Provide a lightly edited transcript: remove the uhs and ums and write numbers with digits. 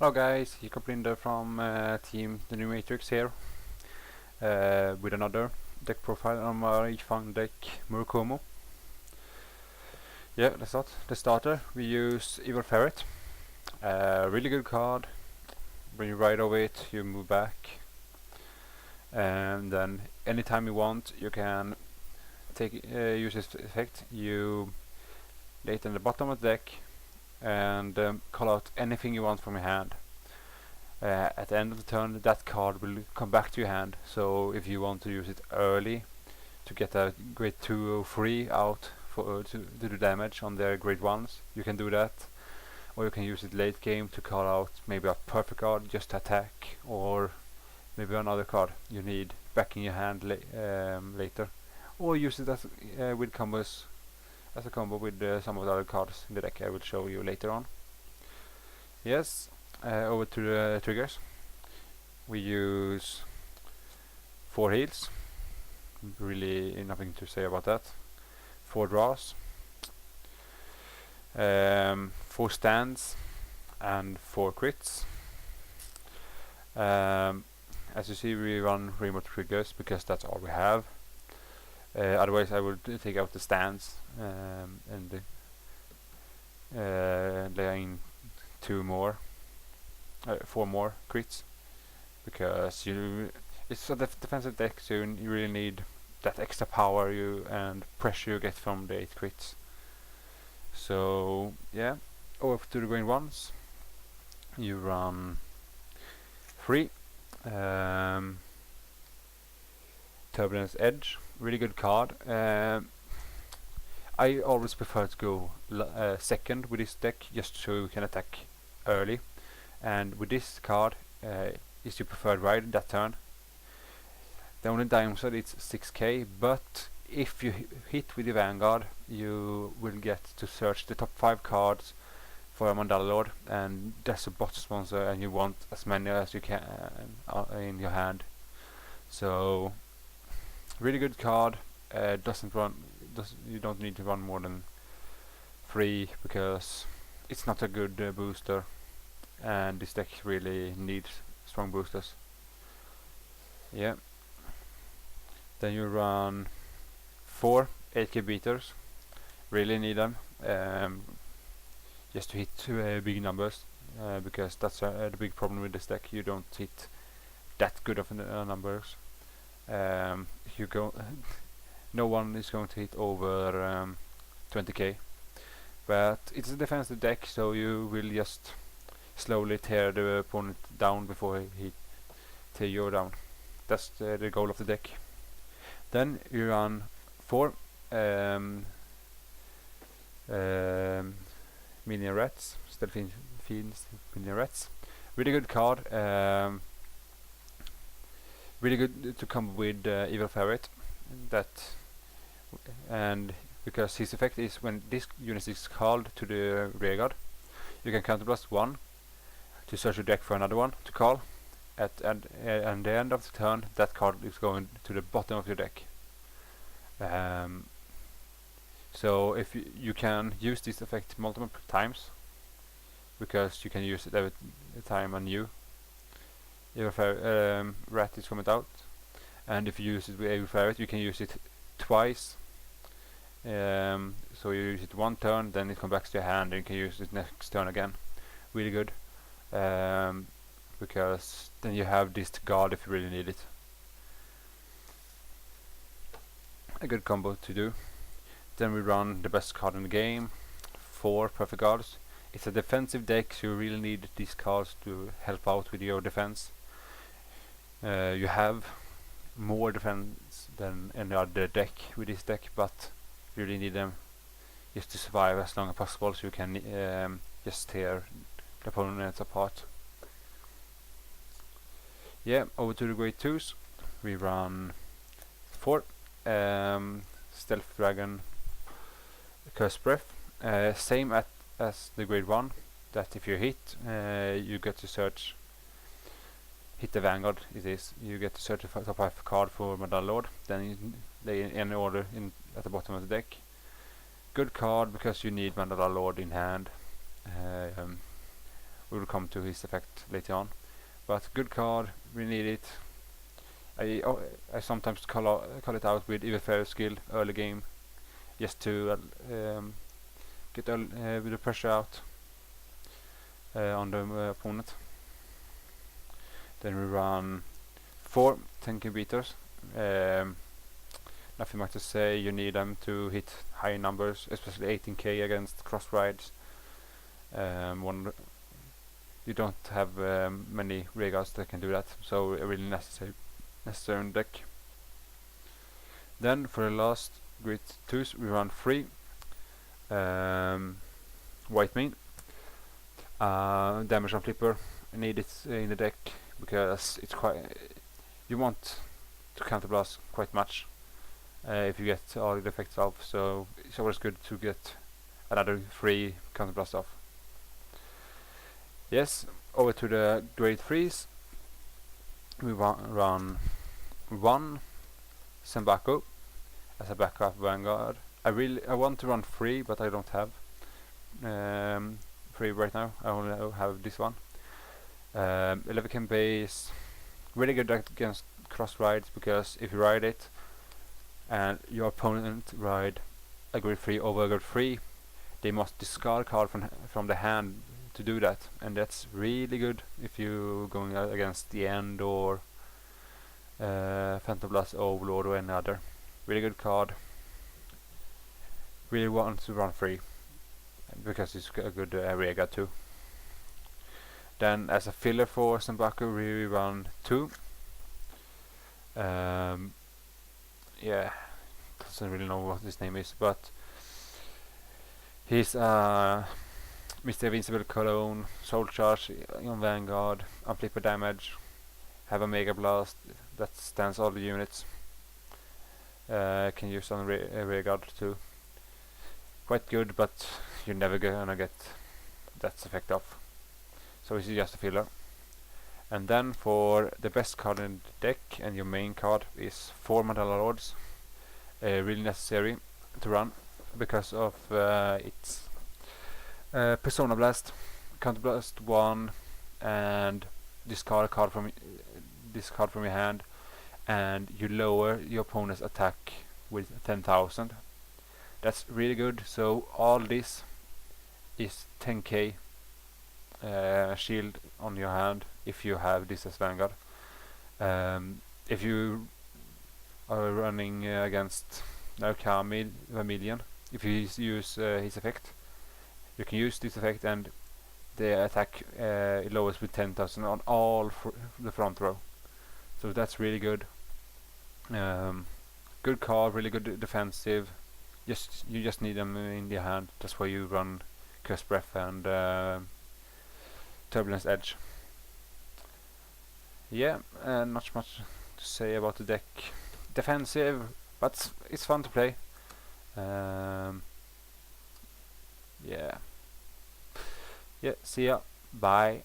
Hello guys, Yukihime from team The New Matrix here with another deck profile on my fun deck Murakumo. Yeah, let's start. The starter, we use Evil Ferret. Really good card. When you ride over it, you move back, and then anytime you want, you can take use this effect. You lay it in the bottom of the deck and call out anything you want from your hand. At the end of the turn, that card will come back to your hand. So if you want to use it early to get a grade 2 or 3 out for to do damage on their grade 1s, you can do that. Or you can use it late game to call out maybe a perfect card just to attack, or maybe another card you need back in your hand later. Or use it as with combos, as a combo with some of the other cards in the deck I will show you later on. Yes, over to the triggers. We use 4 heals, really nothing to say about that. 4 draws, 4 stands, and 4 crits. As you see, we run remote triggers because that's all we have. Otherwise I would take out the stands and lay in 4 more crits, because it's a defensive deck, so you really need that extra power and pressure you get from the 8 crits. So yeah, over to the green ones. You run 3 Turbulent Edge, really good card. I always prefer to go second with this deck, just so you can attack early. And with this card, is your preferred ride that turn. The only downside is 6k, but if you hit with the Vanguard, you will get to search the top 5 cards for a Mandala Lord, and that's a bot sponsor, and you want as many as you can in your hand. So really good card. You don't need to run more than 3 because it's not a good booster, and this deck really needs strong boosters. Yeah. Then you run 4 8k beaters. Really need them, just to hit big numbers, because that's the big problem with this deck. You don't hit that good of numbers. You go no one is going to hit over 20k, but it's a defensive deck, so you will just slowly tear the opponent down before he tear you down. That's the goal of the deck. Then you run 4 minion rats, Stealth Fiend minion rats. Really good card. Really good to come with Evil Ferret. And because his effect is when this unit is called to the rearguard, you can counterblast 1 to search your deck for another one to call. At the end of the turn, that card is going to the bottom of your deck. So if you can use this effect multiple times, because you can use it every time a new Evil rat is coming out, and if you use it with Evil Ferret, you can use it twice. So you use it 1 turn, then it comes back to your hand, and you can use it next turn again. Really good, because then you have this to guard if you really need it. A good combo to do. Then we run the best card in the game, 4 perfect guards. It's a defensive deck, so you really need these cards to help out with your defense. You have more defense than any other deck with this deck, but you really need them just to survive as long as possible, so you can just tear the opponents apart. Yeah, over to the grade 2s. We run 4 Stealth Dragon Curse Breath. Same as the grade 1, that if you hit, you get to search, hit the Vanguard, you get to search the top 5 card for Mandala Lord, then you lay in any order at the bottom of the deck. Good card because you need Mandala Lord in hand. We will come to his effect later on. But good card, we need it. I sometimes call it out with Evil Ferret skill early game, just to get with the pressure out on the opponent. Then we run 4 10k beaters. Nothing much to say. You need them to hit high numbers, especially 18k against cross rides. You don't have many regas that can do that, so a really necessary in deck. Then for the last grid 2s we run 3 white main. Damage on flipper. I need it in the deck because it's quite. You want to counterblast quite much if you get all the effects off, so it's always good to get another 3 counterblast off. Yes, over to the grade 3s. We run 1 ZANBAKU as a backup vanguard. I want to run 3, but I don't have 3 right now. I only have this one. 11k base, really good against cross rides, because if you ride it and your opponent ride a grade 3 over a grade 3, they must discard card from the hand to do that, and that's really good if you going against the end or Phantom Blast Overlord or any other. Really good card. Really want to run 3 because it's a good Rega too. Then as a filler for ZANBAKU we run 2. Yeah, doesn't really know what his name is, but he's Mr. Invincible Cologne, Soul Charge on Vanguard, Unflipper damage, have a Mega Blast that stands all the units. Can use on Rearguard too. Quite good, but you're never gonna get that effect off. So it's just a filler. And then for the best card in the deck, and your main card is 4 Mandala Lords. Really necessary to run because of its Persona Blast, Counter Blast 1, and discard a card from your hand, and you lower your opponent's attack with 10,000. That's really good. So all this is 10k shield on your hand if you have this as Vanguard. If you are running against Naokami Vermilion, if you use his effect, you can use this effect and the attack lowers with 10,000 on all the front row. So that's really good. Good card, really good defensive. You just need them in your hand. That's why you run Curse Breath and Turbulence Edge. Yeah, not much to say about the deck. Defensive, but it's fun to play. Yeah. See ya. Bye.